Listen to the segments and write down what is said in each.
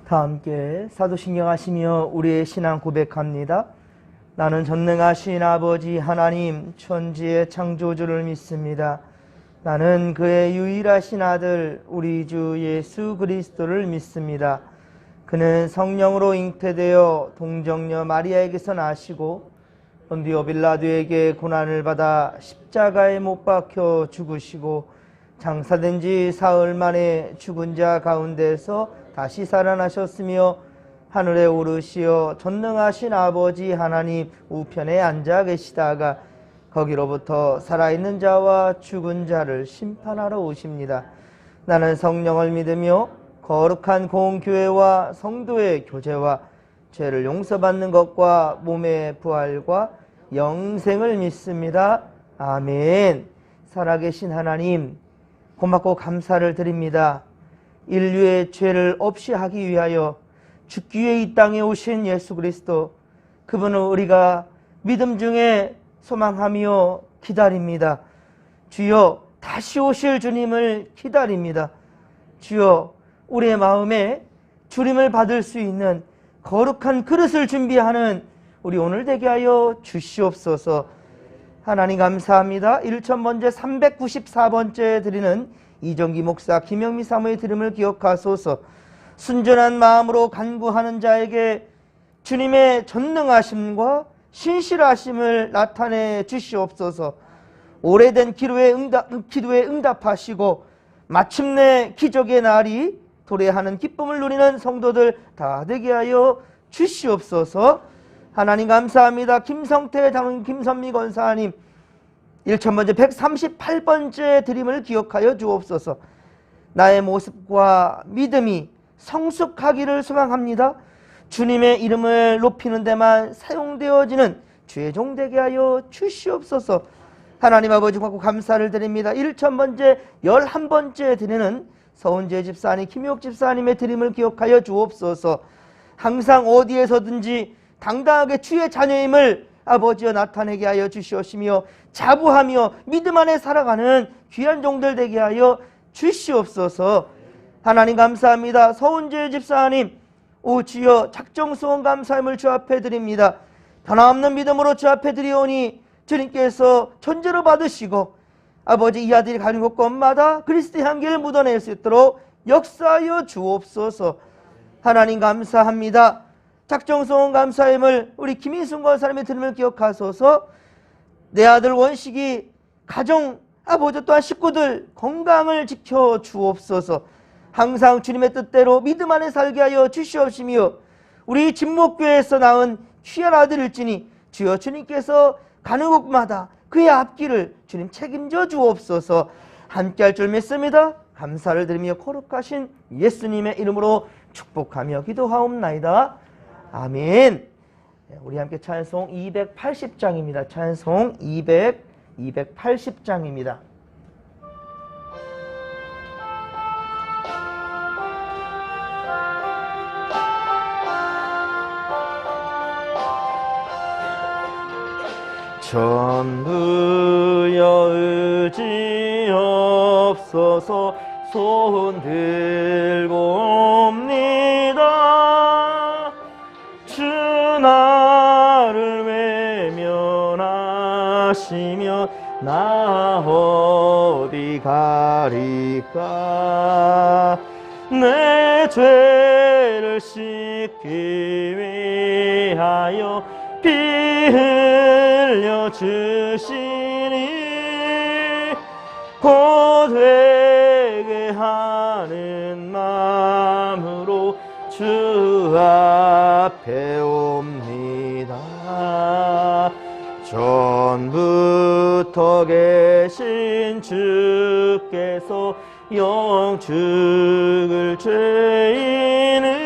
다 함께 사도신경 하시며 우리의 신앙 고백합니다. 나는 전능하신 아버지 하나님 천지의 창조주를 믿습니다. 나는 그의 유일하신 아들 우리 주 예수 그리스도를 믿습니다. 그는 성령으로 잉태되어 동정녀 마리아에게서 나시고 본디오 빌라도에게 고난을 받아 십자가에 못 박혀 죽으시고 장사된 지 사흘 만에 죽은 자 가운데서 다시 살아나셨으며 하늘에 오르시어 전능하신 아버지 하나님 우편에 앉아 계시다가 거기로부터 살아있는 자와 죽은 자를 심판하러 오십니다. 나는 성령을 믿으며 거룩한 공교회와 성도의 교제와 죄를 용서받는 것과 몸의 부활과 영생을 믿습니다. 아멘. 살아계신 하나님, 고맙고 감사를 드립니다. 인류의 죄를 없이 하기 위하여 죽기 위해 이 땅에 오신 예수 그리스도, 그분을 우리가 믿음 중에 소망하며 기다립니다. 주여, 다시 오실 주님을 기다립니다. 주여, 우리의 마음에 주님을 받을 수 있는 거룩한 그릇을 준비하는 우리 오늘 되게 하여 주시옵소서. 하나님 감사합니다. 1000번째 394번째 드리는 이정기 목사 김영미 사모의 드림을 기억하소서. 순전한 마음으로 간구하는 자에게 주님의 전능하심과 신실하심을 나타내 주시옵소서. 오래된 기도에 응답하시고 마침내 기적의 날이 도래하는 기쁨을 누리는 성도들 다 되게 하여 주시옵소서. 하나님 감사합니다. 김성태 장로님, 김선미 권사님 1000번째 138번째 드림을 기억하여 주옵소서. 나의 모습과 믿음이 성숙하기를 소망합니다. 주님의 이름을 높이는 데만 사용되어지는 주의 종 되게 하여 주시옵소서. 하나님 아버지 고맙고 감사를 드립니다. 1000번째 11번째 드리는 서은재 집사님, 김효옥 집사님의 드림을 기억하여 주옵소서. 항상 어디에서든지 당당하게 주의 자녀임을 아버지여 나타내게 하여 주시옵시며 자부하며 믿음 안에 살아가는 귀한 종들 되게 하여 주시옵소서. 하나님 감사합니다. 서은재 집사님, 오 주여 작정소원 감사함을 주 앞에 드립니다. 변함없는 믿음으로 주 앞에 드리오니 주님께서 존재로 받으시고 아버지 이 아들이 가는 곳곳마다 그리스도의 향기를 묻어낼 수 있도록 역사하여 주옵소서. 하나님 감사합니다. 작정소원 감사함을 우리 김인순 권사님의 드림을 기억하소서. 내 아들 원식이 가정 아버지 또한 식구들 건강을 지켜 주옵소서. 항상 주님의 뜻대로 믿음 안에 살게 하여 주시옵시며 우리 진목교회에서 낳은 귀한 아들일지니 주여 주님께서 가는 곳마다 그의 앞길을 주님 책임져 주옵소서. 함께할 줄 믿습니다. 감사를 드리며 거룩하신 예수님의 이름으로 축복하며 기도하옵나이다. 아멘. 우리 함께 찬송 280장입니다. 찬송 280장입니다. 전부여 의지 없어서 손 들고 옵니다. 주 나를 외면하시면 나 어디 가리까. 내 죄를 씻기 위하여 피 흘려 주시니 곧 회개하는 마음으로 주 앞에 옵니다. 전부터 계신 주께서 영죽을 죄인은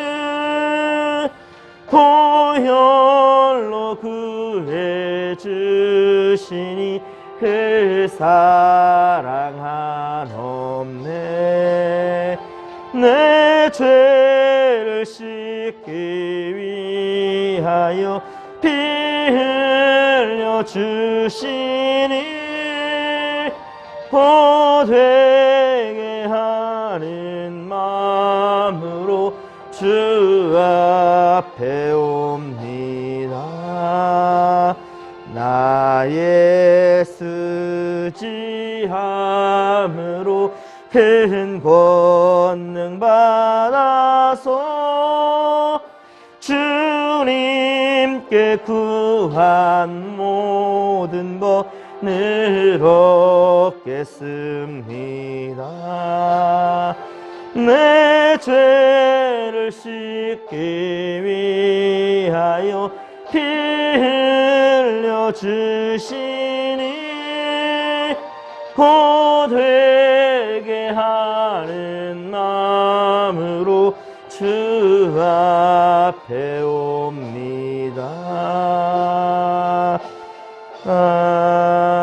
보혈로 구해 주시니 그 사랑 한없네. 내 죄를 씻기 위하여 피 흘려 주시니 곧 회개하는 마음으로 주 앞에 옵니다. 나의 쓰지함으로 큰 권능 받아서 주님께 구한 모든 것을 얻겠습니다. 내 죄를 씻기 위하여 피 흘려 주시니 곧 회개하는 마음으로 주 앞에 옵니다. 아멘.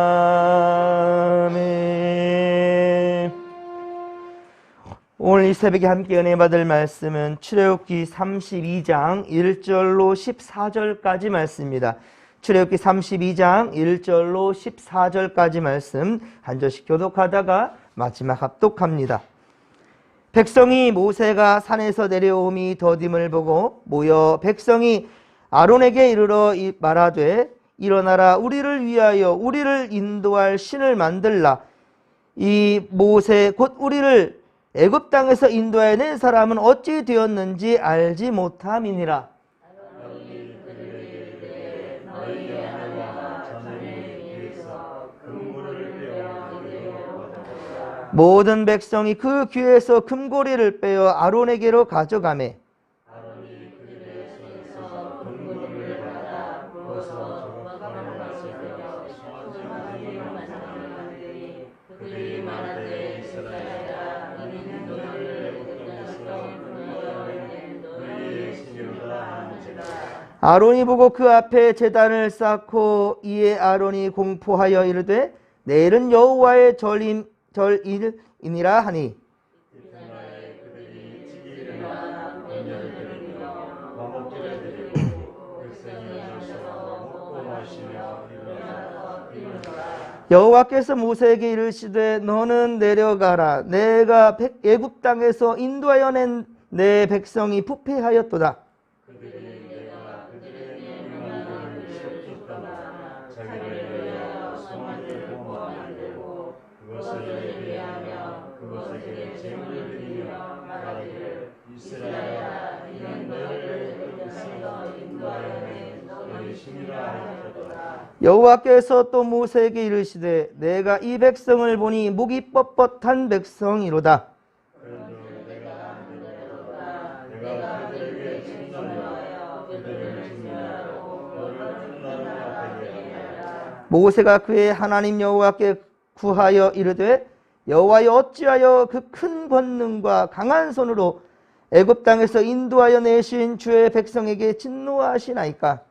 오늘 이 새벽에 함께 은혜 받을 말씀은 출애굽기 32장 1절로 14절까지 말씀입니다. 출애굽기 32장 1절로 14절까지 말씀 한 절씩 교독하다가 마지막 합독합니다. 백성이 모세가 산에서 내려옴이 더딤을 보고 모여 백성이 아론에게 이르러 말하되 일어나라 우리를 위하여 우리를 인도할 신을 만들라. 이 모세 곧 우리를 애굽 땅에서 인도해 낸 사람은 어찌 되었는지 알지 못함이니라. 모든 백성이 그 귀에서 금고리를 빼어 아론에게로 가져가매 아론이 보고 그 앞에 제단을 쌓고 이에 아론이 공포하여 이르되 내일은 여호와의 절일이니라 하니 여호와께서 모세에게 이르시되 너는 내려가라. 내가 애굽 땅에서 인도하여 낸 내 백성이 부패하였도다. 여호와께서 또 모세에게 이르시되 내가 이 백성을 보니 목이 뻣뻣한 백성이로다. 모세가 그의 하나님 여호와께 구하여 이르되 여호와여 어찌하여 그 큰 권능과 강한 손으로 애굽 땅에서 인도하여 내신 주의 백성에게 진노하시나이까?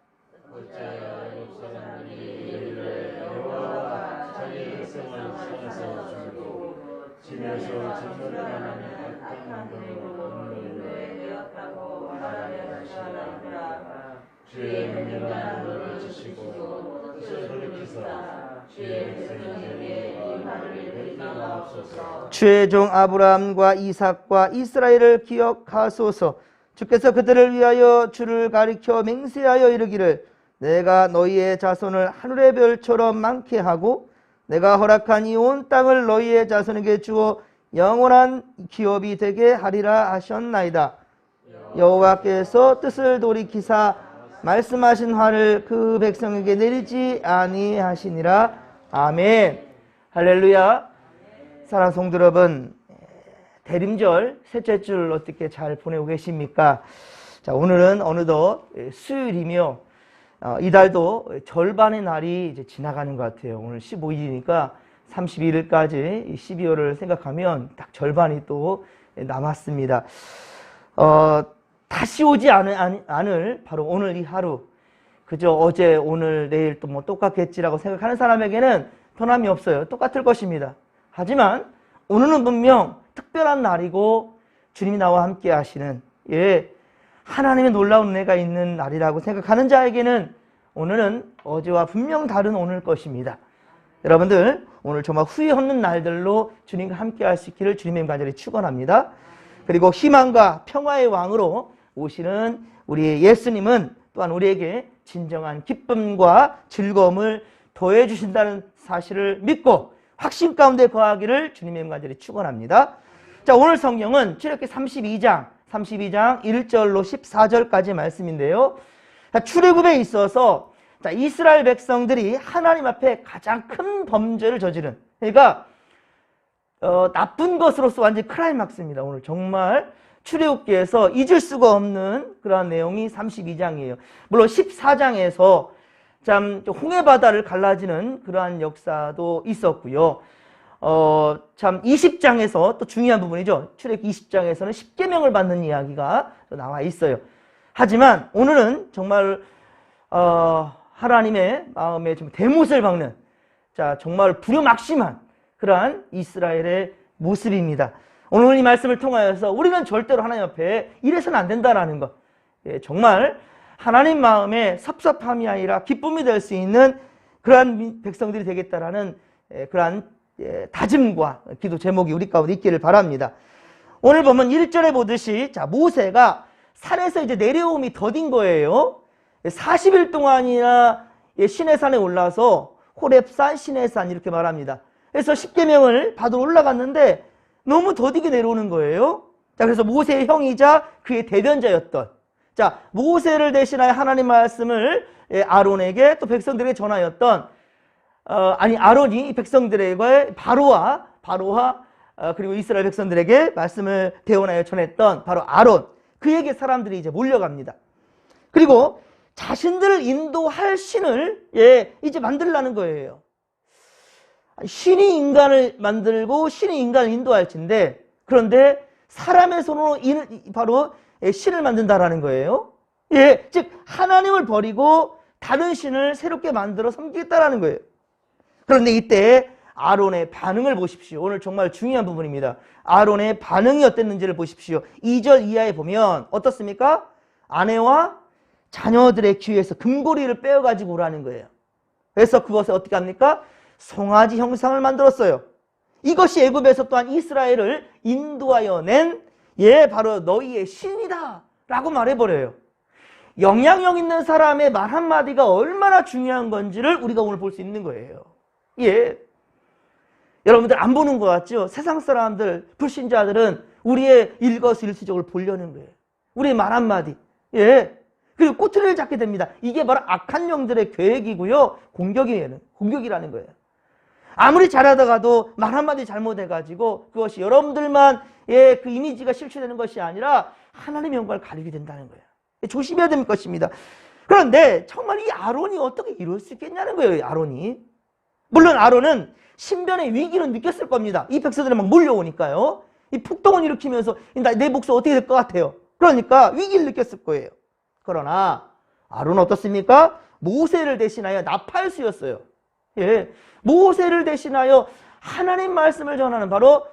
주의 종 아브라함과 이삭과 이스라엘을 기억하소서. 주께서 그들을 위하여 주를 가리켜 맹세하여 이르기를 내가 너희의 자손을 하늘의 별처럼 많게 하고 내가 허락한 이 온 땅을 너희의 자손에게 주어 영원한 기업이 되게 하리라 하셨나이다. 여호와께서 뜻을 돌이키사 말씀하신 화를 그 백성에게 내리지 아니하시니라. 아멘. 할렐루야. 사랑하는 성도 여러분, 대림절 셋째 줄 어떻게 잘 보내고 계십니까? 자, 오늘은 어느덧 수요일이며 이달도 절반의 날이 이제 지나가는 것 같아요. 오늘 15일이니까 31일까지 12월을 생각하면 딱 절반이 또 남았습니다. 다시 오지 않을 바로 오늘 이 하루, 그저 어제 오늘 내일 또 뭐 똑같겠지라고 생각하는 사람에게는 변함이 없어요. 똑같을 것입니다. 하지만 오늘은 분명 특별한 날이고 주님이 나와 함께 하시는 하나님의 놀라운 은혜가 있는 날이라고 생각하는 자에게는 오늘은 어제와 분명 다른 오늘 것입니다. 여러분들 오늘 정말 후회 없는 날들로 주님과 함께 할 수 있기를 주님의 간절히 축원합니다. 그리고 희망과 평화의 왕으로 오시는 우리 예수님은 또한 우리에게 진정한 기쁨과 즐거움을 더해 주신다는 사실을 믿고 확신 가운데 거하기를 주님의 간절히 축원합니다. 자, 오늘 성경은 출애굽기 32장 1절로 14절까지 말씀인데요. 자, 출애굽에 있어서 자, 이스라엘 백성들이 하나님 앞에 가장 큰 범죄를 저지른, 그러니까 나쁜 것으로서 완전히 클라이막스입니다. 오늘 정말 출애굽기에서 잊을 수가 없는 그러한 내용이 32장이에요. 물론 14장에서 참 홍해 바다를 갈라지는 그러한 역사도 있었고요. 참 20장에서 또 중요한 부분이죠. 출애굽기 20장에서는 십계명을 받는 이야기가 나와 있어요. 하지만 오늘은 정말 하나님의 마음에 좀 대못을 박는, 자, 정말 불효막심한 그러한 이스라엘의 모습입니다. 오늘 이 말씀을 통하여서 우리는 절대로 하나님 앞에 이래서는 안 된다라는 것, 정말 하나님 마음에 섭섭함이 아니라 기쁨이 될 수 있는 그러한 백성들이 되겠다라는 그러한 다짐과 기도 제목이 우리 가운데 있기를 바랍니다. 오늘 보면 1절에 보듯이, 자, 모세가 산에서 이제 내려옴이 더딘 거예요. 40일 동안이나 시내산에 올라서 호렙산, 시내산 이렇게 말합니다. 그래서 십계명을 받으러 올라갔는데 너무 더디게 내려오는 거예요. 자, 그래서 모세의 형이자 그의 대변자였던, 자, 모세를 대신하여 하나님 말씀을 아론에게 또 백성들에게 전하였던, 아론이 백성들에게 바로와 그리고 이스라엘 백성들에게 말씀을 대언하여 전했던 바로 아론, 그에게 사람들이 이제 몰려갑니다. 그리고 자신들을 인도할 신을 이제 만들라는 거예요. 신이 인간을 만들고 신이 인간을 인도할진데, 그런데 사람의 손으로 바로 신을 만든다라는 거예요. 즉 하나님을 버리고 다른 신을 새롭게 만들어 섬기겠다라는 거예요. 그런데 이때 아론의 반응을 보십시오. 오늘 정말 중요한 부분입니다. 아론의 반응이 어땠는지를 보십시오. 2절 이하에 보면 어떻습니까? 아내와 자녀들의 귀에서 금고리를 빼어가지고 오라는 거예요. 그래서 그것을 어떻게 합니까? 송아지 형상을 만들었어요. 이것이 애굽에서 또한 이스라엘을 인도하여 낸 바로 너희의 신이다 라고 말해버려요. 영향력 있는 사람의 말 한마디가 얼마나 중요한 건지를 우리가 오늘 볼 수 있는 거예요. 여러분들 안 보는 것 같죠? 세상 사람들, 불신자들은 우리의 일거수일투족을 보려는 거예요. 우리의 말 한마디. 그리고 꼬투리를 잡게 됩니다. 이게 바로 악한 영들의 계획이고요. 공격이라는 거예요. 아무리 잘하다가도 말 한마디 잘못해가지고 그것이 여러분들만 그 이미지가 실추되는 것이 아니라 하나님의 영광을 가리게 된다는 거예요. 조심해야 될 것입니다. 그런데 정말 이 아론이 어떻게 이럴 수 있겠냐는 거예요. 아론이. 물론 아론은 신변의 위기는 느꼈을 겁니다. 이 백성들이 막 몰려오니까요. 이 폭동을 일으키면서 내 목숨 어떻게 될 것 같아요. 그러니까 위기를 느꼈을 거예요. 그러나 아론은 어떻습니까? 모세를 대신하여 나팔수였어요. 모세를 대신하여 하나님 말씀을 전하는 바로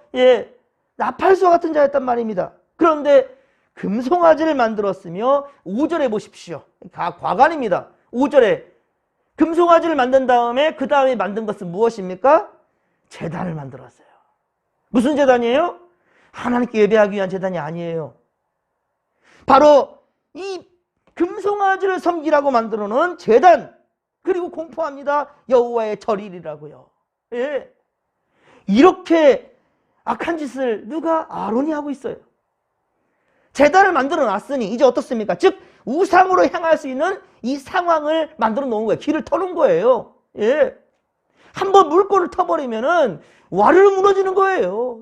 나팔수와 같은 자였단 말입니다. 그런데 금송아지를 만들었으며 5절에 보십시오. 과관입니다. 5절에 금송아지를 만든 다음에 그 다음에 만든 것은 무엇입니까? 제단을 만들었어요. 무슨 제단이에요? 하나님께 예배하기 위한 제단이 아니에요. 바로 이 금송아지를 섬기라고 만들어 놓은 제단, 그리고 공포합니다. 여호와의 절일이라고요. 이렇게 악한 짓을 누가? 아론이 하고 있어요. 제단을 만들어 놨으니 이제 어떻습니까? 즉 우상으로 향할 수 있는 이 상황을 만들어 놓은 거예요. 길을 터는 거예요. 한번 물꼬를 터버리면은 와르르 무너지는 거예요.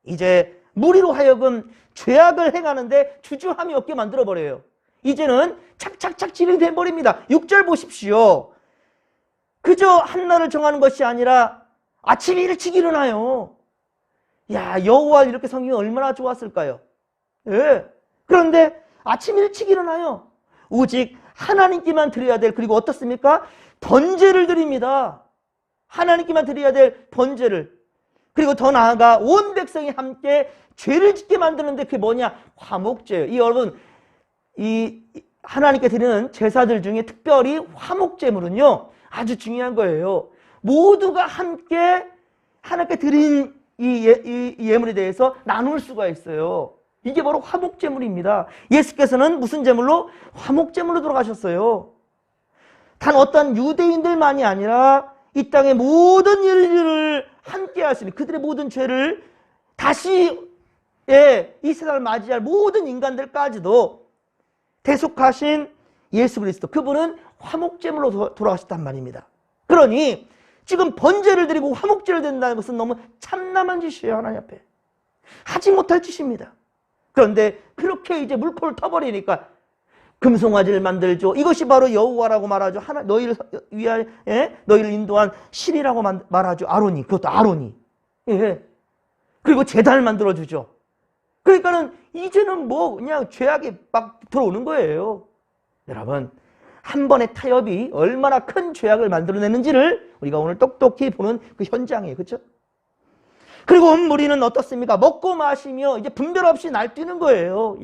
이제 무리로 하여금 죄악을 행하는데 주저함이 없게 만들어버려요. 이제는 착착착 진행돼 버립니다. 6절 보십시오. 그저 한날을 정하는 것이 아니라 아침에 일찍 일어나요. 여호와 이렇게 섬기면 얼마나 좋았을까요? 그런데 아침 일찍 일어나요. 오직 하나님께만 드려야 될, 그리고 어떻습니까? 번제를 드립니다. 하나님께만 드려야 될 번제를. 그리고 더 나아가 온 백성이 함께 죄를 짓게 만드는데 그게 뭐냐? 화목제예요. 여러분, 이 하나님께 드리는 제사들 중에 특별히 화목제물은요 아주 중요한 거예요. 모두가 함께 하나님께 드린 이 예물에 대해서 나눌 수가 있어요. 이게 바로 화목제물입니다. 예수께서는 무슨 제물로? 화목제물로 돌아가셨어요. 단 어떤 유대인들만이 아니라 이 땅의 모든 인류를 함께 하시는 그들의 모든 죄를 다시 이 세상을 맞이할 모든 인간들까지도 대속하신 예수 그리스도, 그분은 화목제물로 돌아가셨단 말입니다. 그러니 지금 번제를 드리고 화목제를 드린다는 것은 너무 참남한 짓이에요. 하나님 앞에 하지 못할 짓입니다. 그런데 그렇게 이제 물꼬를 터버리니까 금송아지를 만들죠. 이것이 바로 여호와라고 말하죠. 너희를 위하여 너희를 인도한 신이라고 말하죠. 아론이, 그것도 아론이. 그리고 제단을 만들어주죠. 그러니까는 이제는 뭐 그냥 죄악이 막 들어오는 거예요. 여러분, 한 번의 타협이 얼마나 큰 죄악을 만들어내는지를 우리가 오늘 똑똑히 보는 그 현장이에요. 그렇죠? 그리고 무리는 어떻습니까? 먹고 마시며 이제 분별 없이 날뛰는 거예요.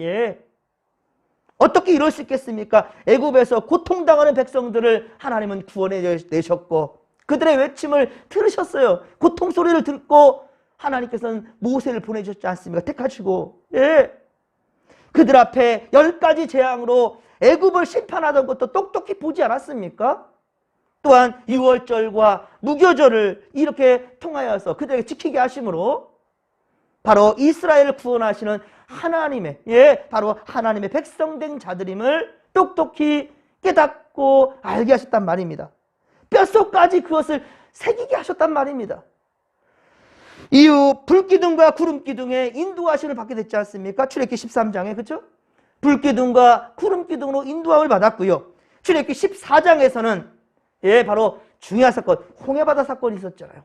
어떻게 이럴 수 있겠습니까? 애굽에서 고통당하는 백성들을 하나님은 구원해 내셨고 그들의 외침을 들으셨어요. 고통 소리를 듣고 하나님께서는 모세를 보내주셨지 않습니까? 택하시고 그들 앞에 10가지 재앙으로 애굽을 심판하던 것도 똑똑히 보지 않았습니까? 또한 유월절과 무교절을 이렇게 통하여서 그들에게 지키게 하심으로 바로 이스라엘을 구원하시는 하나님의 바로 하나님의 백성된 자들임을 똑똑히 깨닫고 알게 하셨단 말입니다. 뼛속까지 그것을 새기게 하셨단 말입니다. 이후 불기둥과 구름기둥의 인도하심을 받게 됐지 않습니까? 출애굽기 13장에 그렇죠? 불기둥과 구름기둥으로 인도함을 받았고요. 출애굽기 14장에서는 바로 중요한 사건, 홍해바다 사건이 있었잖아요.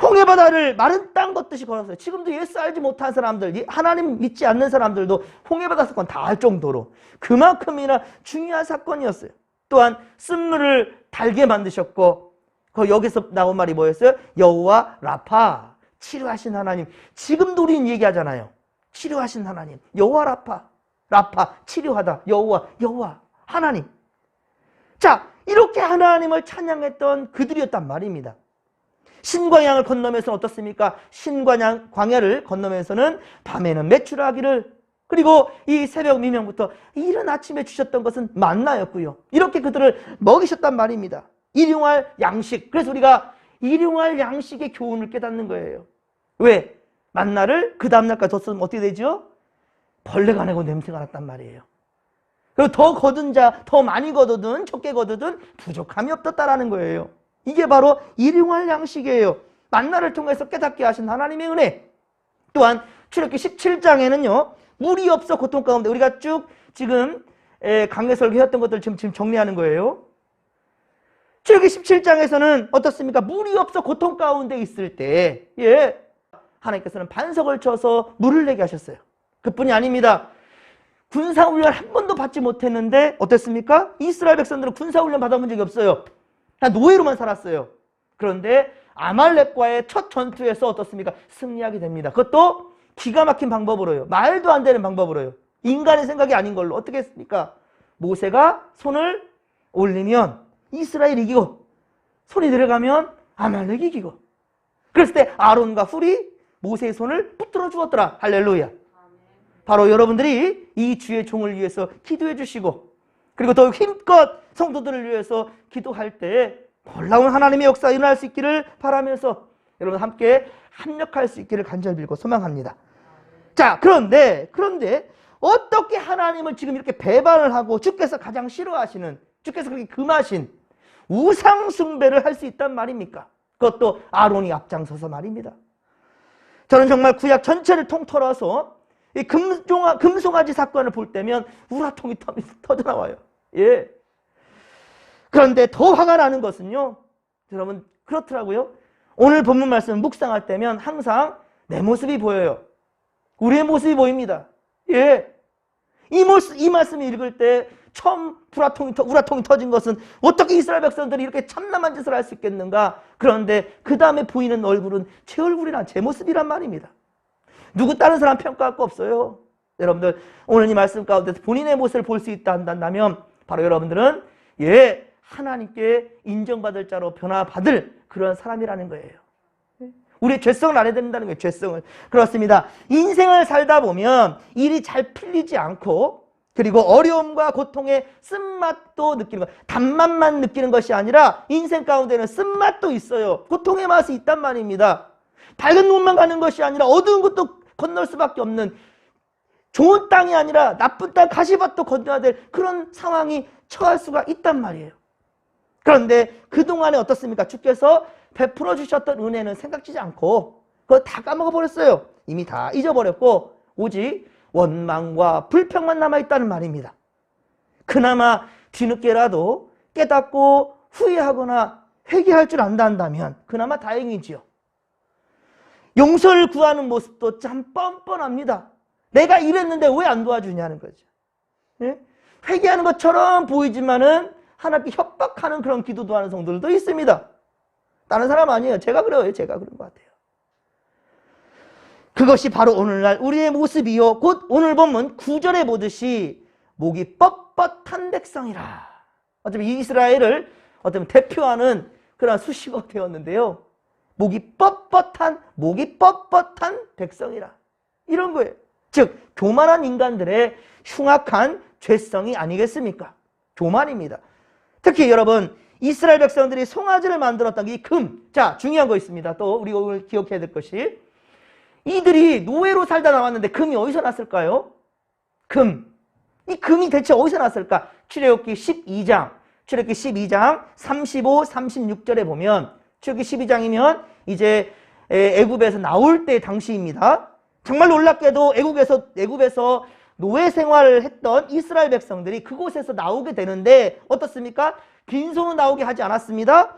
홍해바다를 마른 땅 걷듯이 걸었어요. 지금도 예수 알지 못한 사람들, 하나님 믿지 않는 사람들도 홍해바다 사건 다 알 정도로 그만큼이나 중요한 사건이었어요. 또한 쓴물을 달게 만드셨고 여기서 나온 말이 뭐였어요? 여호와 라파, 치료하신 하나님. 지금도 우리는 얘기하잖아요. 치료하신 하나님, 여호와 라파, 치료하다, 여호와 하나님. 자, 이렇게 하나님을 찬양했던 그들이었단 말입니다. 신과 양을 건너면서는 어떻습니까? 신과 광야를 건너면서는 밤에는 메추라기를, 그리고 이 새벽 미명부터 이른 아침에 주셨던 것은 만나였고요. 이렇게 그들을 먹이셨단 말입니다. 일용할 양식. 그래서 우리가 일용할 양식의 교훈을 깨닫는 거예요. 왜? 만나를 그 다음날까지 뒀으면 어떻게 되죠? 벌레가 내고 냄새가 났단 말이에요. 그리고 더 거둔 자, 더 많이 거두든 적게 거두든 부족함이 없었다라는 거예요. 이게 바로 일용할 양식이에요. 만나를 통해서 깨닫게 하신 하나님의 은혜. 또한 출애굽기 17장에는요. 물이 없어 고통 가운데, 우리가 쭉 지금 강해 설교했던 것들 지금 정리하는 거예요. 출애굽기 17장에서는 어떻습니까? 물이 없어 고통 가운데 있을 때 하나님께서는 반석을 쳐서 물을 내게 하셨어요. 그뿐이 아닙니다. 군사훈련 한 번도 받지 못했는데 어땠습니까? 이스라엘 백성들은 군사훈련 받아본 적이 없어요. 그냥 노예로만 살았어요. 그런데 아말렉과의 첫 전투에서 어떻습니까? 승리하게 됩니다. 그것도 기가 막힌 방법으로요. 말도 안 되는 방법으로요. 인간의 생각이 아닌 걸로. 어떻게 했습니까? 모세가 손을 올리면 이스라엘이 이기고 손이 내려가면 아말렉이 이기고, 그랬을 때 아론과 훌이 모세의 손을 붙들어 주었더라. 할렐루야. 바로 여러분들이 이 주의 종을 위해서 기도해 주시고, 그리고 더욱 힘껏 성도들을 위해서 기도할 때 놀라운 하나님의 역사가 일어날 수 있기를 바라면서 여러분 함께 합력할 수 있기를 간절히 빌고 소망합니다. 자, 그런데 어떻게 하나님을 지금 이렇게 배반을 하고 주께서 가장 싫어하시는, 주께서 그렇게 금하신 우상 숭배를 할 수 있단 말입니까? 그것도 아론이 앞장서서 말입니다. 저는 정말 구약 전체를 통틀어서 이 금송아지 사건을 볼 때면 우라통이 터져나와요. 그런데 더 화가 나는 것은요, 여러분 그렇더라고요. 오늘 본문 말씀 묵상할 때면 항상 내 모습이 보여요. 우리의 모습이 보입니다. 이 말씀을 읽을 때 처음 우라통이 터진 것은 어떻게 이스라엘 백성들이 이렇게 참남한 짓을 할 수 있겠는가. 그런데 그 다음에 보이는 얼굴은 제 얼굴이란 제 모습이란 말입니다. 누구 다른 사람 평가할 거 없어요. 여러분들 오늘 이 말씀 가운데서 본인의 모습을 볼 수 있다 한다면 바로 여러분들은 하나님께 인정받을 자로 변화받을 그런 사람이라는 거예요. 우리의 죄성을 알아야 된다는 거예요. 죄성을. 그렇습니다. 인생을 살다 보면 일이 잘 풀리지 않고 그리고 어려움과 고통의 쓴맛도 느끼는 것. 단맛만 느끼는 것이 아니라 인생 가운데는 쓴맛도 있어요. 고통의 맛이 있단 말입니다. 밝은 곳만 가는 것이 아니라 어두운 곳도 건널 수밖에 없는, 좋은 땅이 아니라 나쁜 땅 가시밭도 건너야 될 그런 상황이 처할 수가 있단 말이에요. 그런데 그동안에 어떻습니까? 주께서 베풀어 주셨던 은혜는 생각지지 않고 그거 다 까먹어 버렸어요. 이미 다 잊어버렸고 오직 원망과 불평만 남아있다는 말입니다. 그나마 뒤늦게라도 깨닫고 후회하거나 회개할 줄 안다 한다면 그나마 다행이지요. 용서를 구하는 모습도 참 뻔뻔합니다. 내가 이랬는데 왜 안 도와주냐는 거죠. 예? 회개하는 것처럼 보이지만은 하나님께 협박하는 그런 기도도 하는 성도들도 있습니다. 다른 사람 아니에요. 제가 그래요. 제가 그런 것 같아요. 그것이 바로 오늘날 우리의 모습이요. 곧 오늘 본문 9절에 보듯이 목이 뻣뻣한 백성이라. 어쩌면 이스라엘을 어쩌면 대표하는 그런 수식어가 되었는데요. 목이 뻣뻣한 백성이라. 이런 거예요. 즉 교만한 인간들의 흉악한 죄성이 아니겠습니까? 교만입니다. 특히 여러분 이스라엘 백성들이 송아지를 만들었던 이 금. 자, 중요한 거 있습니다. 또 우리가 오늘 기억해야 될 것이 이들이 노예로 살다 나왔는데 금이 어디서 났을까요? 금. 이 금이 대체 어디서 났을까? 출애굽기 12장 35, 36절에 보면 출애굽기 12장이면 이제 애굽에서 나올 때 당시입니다. 정말 놀랍게도 애굽에서 노예 생활을 했던 이스라엘 백성들이 그곳에서 나오게 되는데 어떻습니까? 빈손으로 나오게 하지 않았습니다.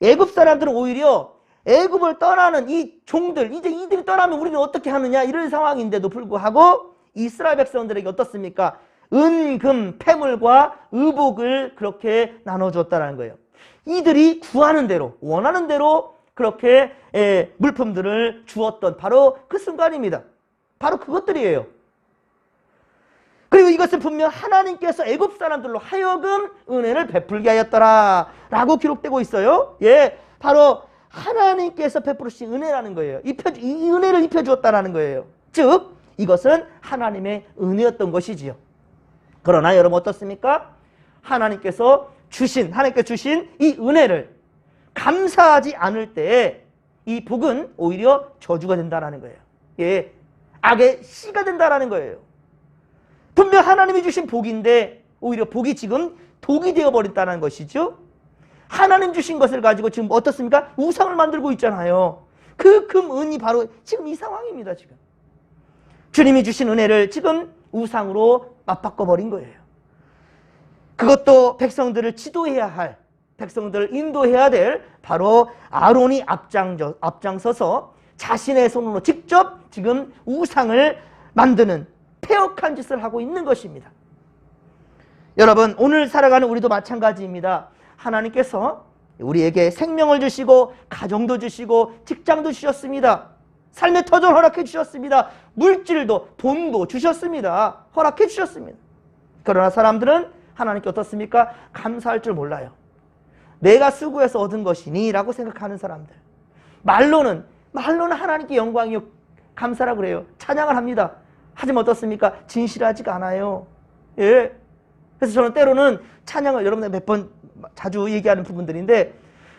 애굽 사람들은 오히려 애굽을 떠나는 이 종들, 이제 이들이 떠나면 우리는 어떻게 하느냐 이런 상황인데도 불구하고 이스라엘 백성들에게 어떻습니까? 은, 금, 패물과 의복을 그렇게 나눠줬다는 거예요. 이들이 구하는 대로, 원하는 대로 그렇게 물품들을 주었던 바로 그 순간입니다. 바로 그것들이에요. 그리고 이것은 분명 하나님께서 애굽 사람들로 하여금 은혜를 베풀게 하였더라 라고 기록되고 있어요. 예, 바로 하나님께서 베푸신 은혜라는 거예요. 이 은혜를 입혀주었다라는 거예요. 즉 이것은 하나님의 은혜였던 것이지요. 그러나 여러분 어떻습니까? 하나님께서 주신 이 은혜를 감사하지 않을 때 이 복은 오히려 저주가 된다는 거예요. 예, 악의 씨가 된다는 거예요. 분명 하나님이 주신 복인데 오히려 복이 지금 독이 되어버렸다는 것이죠. 하나님 주신 것을 가지고 지금 어떻습니까? 우상을 만들고 있잖아요. 그 금은이 바로 지금 이 상황입니다. 지금 주님이 주신 은혜를 지금 우상으로 맞바꿔버린 거예요. 그것도 백성들을 지도해야 할, 백성들을 인도해야 될 바로 아론이 앞장서서 자신의 손으로 직접 지금 우상을 만드는 폐역한 짓을 하고 있는 것입니다. 여러분 오늘 살아가는 우리도 마찬가지입니다. 하나님께서 우리에게 생명을 주시고 가정도 주시고 직장도 주셨습니다. 삶의 터전을 허락해 주셨습니다. 물질도 돈도 주셨습니다. 허락해 주셨습니다. 그러나 사람들은 하나님께 어떻습니까? 감사할 줄 몰라요. 내가 수고해서 얻은 것이니 라고 생각하는 사람들. 말로는 하나님께 영광이요 감사라고 그래요. 찬양을 합니다. 하지만 어떻습니까? 진실하지가 않아요. 예. 그래서 저는 때로는 찬양을 여러분들 몇 번 자주 얘기하는 부분들인데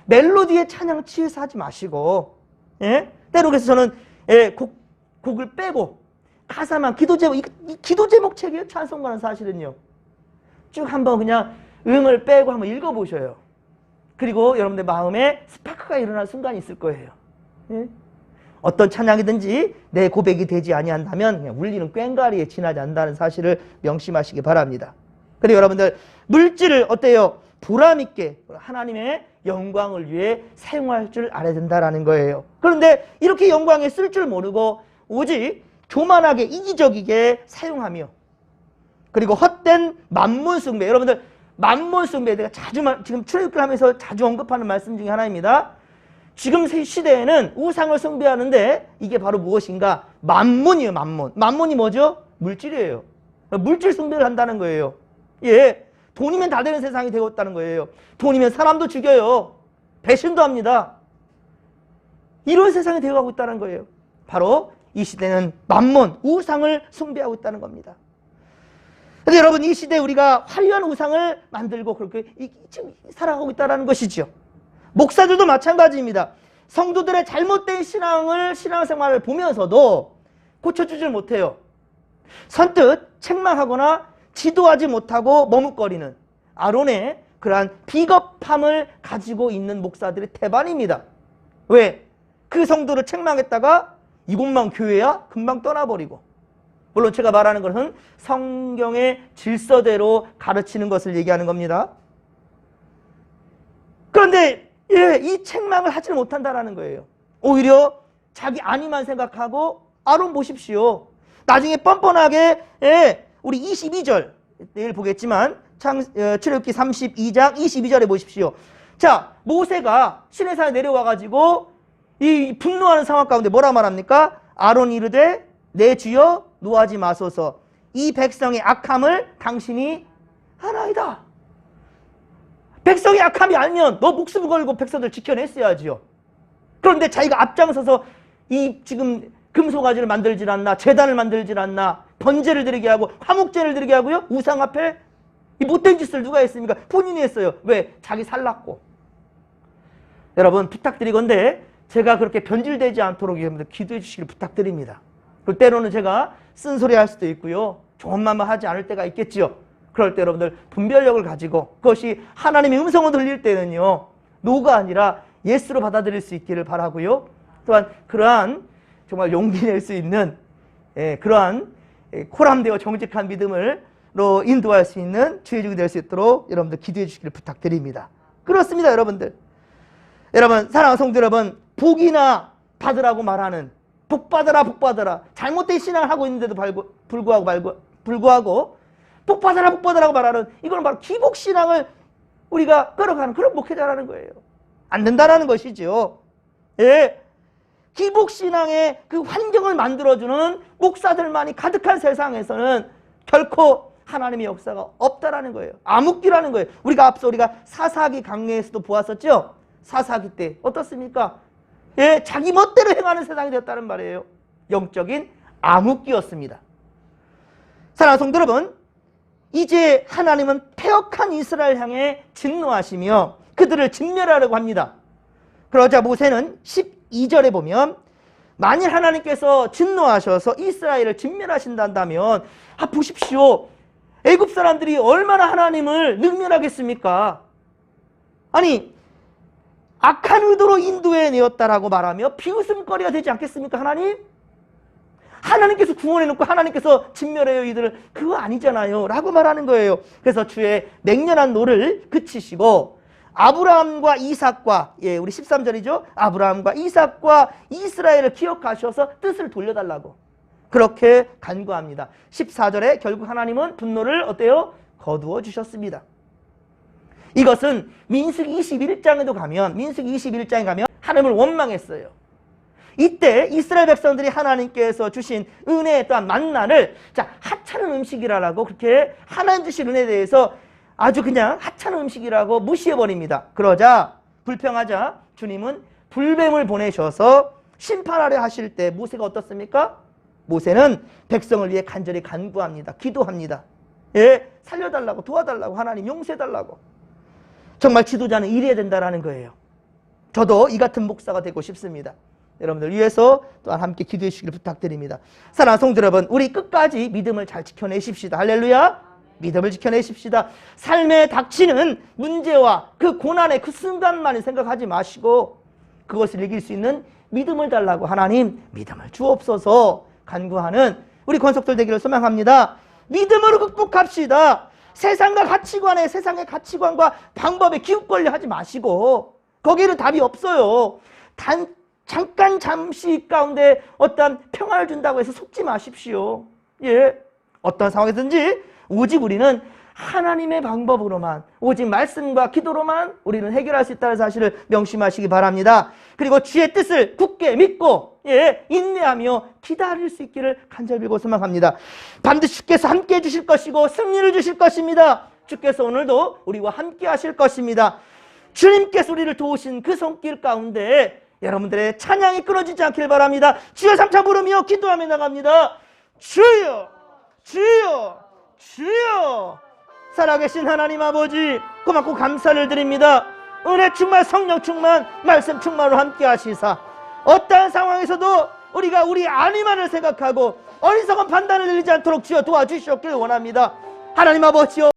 멜로디에 찬양 취해서 하지 마시고, 예? 때로 그래서 저는 곡을 빼고 가사만 기도 제목, 이 기도 제목 책이에요. 찬송가는 사실은요. 쭉 한번 그냥 음을 빼고 한번 읽어보셔요. 그리고 여러분들 마음에 스파크가 일어날 순간이 있을 거예요. 예? 어떤 찬양이든지 내 고백이 되지 아니한다면 그냥 울리는 꽹과리에 지나지 않는다는 사실을 명심하시기 바랍니다. 그리고 여러분들 물질을 어때요? 보람있게 하나님의 영광을 위해 사용할 줄 알아야 된다는 거예요. 그런데 이렇게 영광에 쓸 줄 모르고 오직 교만하게 이기적이게 사용하며 그리고 헛된 만몬 숭배. 여러분들 만몬 숭배 내가 지금 출애굽기를 하면서 자주 언급하는 말씀 중에 하나입니다. 지금 시대에는 우상을 숭배하는데 이게 바로 무엇인가? 만몬이에요. 만몬. 만몬이 뭐죠? 물질이에요. 물질 숭배를 한다는 거예요. 예, 돈이면 다 되는 세상이 되었다는 거예요. 돈이면 사람도 죽여요. 배신도 합니다. 이런 세상이 되어가고 있다는 거예요. 바로 이 시대는 만몬, 우상을 숭배하고 있다는 겁니다. 근데 여러분, 이 시대에 우리가 화려한 우상을 만들고 그렇게 지금 살아가고 있다는 것이죠. 목사들도 마찬가지입니다. 성도들의 잘못된 신앙생활을 보면서도 고쳐주질 못해요. 선뜻 책망하거나 지도하지 못하고 머뭇거리는 아론의 그러한 비겁함을 가지고 있는 목사들이 태반입니다. 왜? 그 성도를 책망했다가 이곳만 교회야? 금방 떠나버리고. 물론 제가 말하는 것은 성경의 질서대로 가르치는 것을 얘기하는 겁니다. 그런데 이 책망을 하지 못한다는 거예요. 오히려 자기 안위만 생각하고 아론 보십시오. 나중에 뻔뻔하게 우리 22절 내일 보겠지만 출애굽기 32장 22절에 보십시오. 자, 모세가 시내산에 내려와가지고 이 분노하는 상황 가운데 뭐라 말합니까? 아론이 이르되 내 주여 노하지 마소서. 이 백성의 악함을 당신이 하나이다. 백성의 악함이 알면 너 목숨을 걸고 백성들 지켜냈어야지요. 그런데 자기가 앞장서서 이 지금 금소가지를 만들질 않나, 제단을 만들질 않나, 번제를 드리게 하고 화목제를 드리게 하고요. 우상 앞에 이 못된 짓을 누가 했습니까? 본인이 했어요. 왜? 자기 살랐고. 여러분, 부탁드리건데 제가 그렇게 변질되지 않도록 여러분들 기도해 주시길 부탁드립니다. 그리고 때로는 제가 쓴소리 할 수도 있고요. 좋은 말만 하지 않을 때가 있겠지요. 그럴 때 여러분들 분별력을 가지고 그것이 하나님의 음성을 들릴 때는요. 노가 아니라 예스로 받아들일 수 있기를 바라고요. 또한 그러한 정말 용기 낼 수 있는 그러한 코람되어 정직한 믿음으로 인도할 수 있는 주의 종이 될 수 있도록 여러분들 기도해 주시기를 부탁드립니다. 그렇습니다, 여러분들. 여러분, 사랑하는 성도 여러분, 복이나 받으라고 말하는 복 받아라, 복 받아라. 잘못된 신앙을 하고 있는데도 불구하고 복 받아라, 복 받아라고 말하는 이건 바로 기복 신앙을 우리가 끌어가는 그런 목회자라는 거예요. 안 된다라는 것이죠. 예. 기복 신앙의 그 환경을 만들어주는 목사들만이 가득한 세상에서는 결코 하나님의 역사가 없다라는 거예요. 암흑기라는 거예요. 우리가 사사기 강례에서도 보았었죠. 사사기 때 어떻습니까? 예, 자기 멋대로 행하는 세상이 되었다는 말이에요. 영적인 암흑기였습니다. 사랑하는 성도 여러분, 이제 하나님은 패역한 이스라엘 향해 진노하시며 그들을 진멸하려고 합니다. 그러자 모세는 12절에 보면 만일 하나님께서 진노하셔서 이스라엘을 진멸하신다면 보십시오. 애굽 사람들이 얼마나 하나님을 능멸하겠습니까? 아니, 악한 의도로 인도해내었다라고 말하며 비웃음거리가 되지 않겠습니까? 하나님께서 구원해놓고 하나님께서 진멸해요 이들을. 그거 아니잖아요 라고 말하는 거예요. 그래서 주의 맹렬한 노를 그치시고 아브라함과 이삭과 우리 13절이죠. 아브라함과 이삭과 이스라엘을 기억하셔서 뜻을 돌려달라고 그렇게 간구합니다. 14절에 결국 하나님은 분노를 어때요? 거두어 주셨습니다. 이것은 민수기 21장에 가면 하나님을 원망했어요. 이때 이스라엘 백성들이 하나님께서 주신 은혜 또한 만나를 하찮은 음식이라고 그렇게 하나님 주신 은혜에 대해서 아주 그냥 하찮은 음식이라고 무시해버립니다. 그러자 불평하자 주님은 불뱀을 보내셔서 심판하려 하실 때 모세가 어떻습니까? 모세는 백성을 위해 간절히 간구합니다. 기도합니다. 살려달라고, 도와달라고, 하나님 용서해달라고. 정말 지도자는 이래야 된다는 거예요. 저도 이 같은 목사가 되고 싶습니다. 여러분들 위해서 또한 함께 기도해 주시길 부탁드립니다. 사랑하는 성도 여러분, 우리 끝까지 믿음을 잘 지켜내십시다. 할렐루야. 믿음을 지켜내십시다. 삶에 닥치는 문제와 그 고난의 그 순간만을 생각하지 마시고 그것을 이길 수 있는 믿음을 달라고 하나님 믿음을 주옵소서 간구하는 우리 권속들 되기를 소망합니다. 믿음으로 극복합시다. 세상의 가치관과 방법에 기웃걸려 하지 마시고 거기에는 답이 없어요. 잠시 가운데 어떤 평화를 준다고 해서 속지 마십시오. 어떤 상황이든지 오직 우리는 하나님의 방법으로만, 오직 말씀과 기도로만 우리는 해결할 수 있다는 사실을 명심하시기 바랍니다. 그리고 주의 뜻을 굳게 믿고 인내하며 기다릴 수 있기를 간절히 빌고 소망합니다. 반드시 주께서 함께 해주실 것이고 승리를 주실 것입니다. 주께서 오늘도 우리와 함께 하실 것입니다. 주님께서 우리를 도우신 그 손길 가운데 여러분들의 찬양이 끊어지지 않길 바랍니다. 주여 삼차 부르며 기도하며 나갑니다. 주여, 주여, 주여. 살아계신 하나님 아버지, 고맙고 감사를 드립니다. 은혜 충만, 성령 충만, 말씀 충만으로 함께 하시사 어떠한 상황에서도 우리가 우리 안위만을 생각하고 어리석은 판단을 내리지 않도록 주여 도와주시옵길 원합니다. 하나님 아버지여,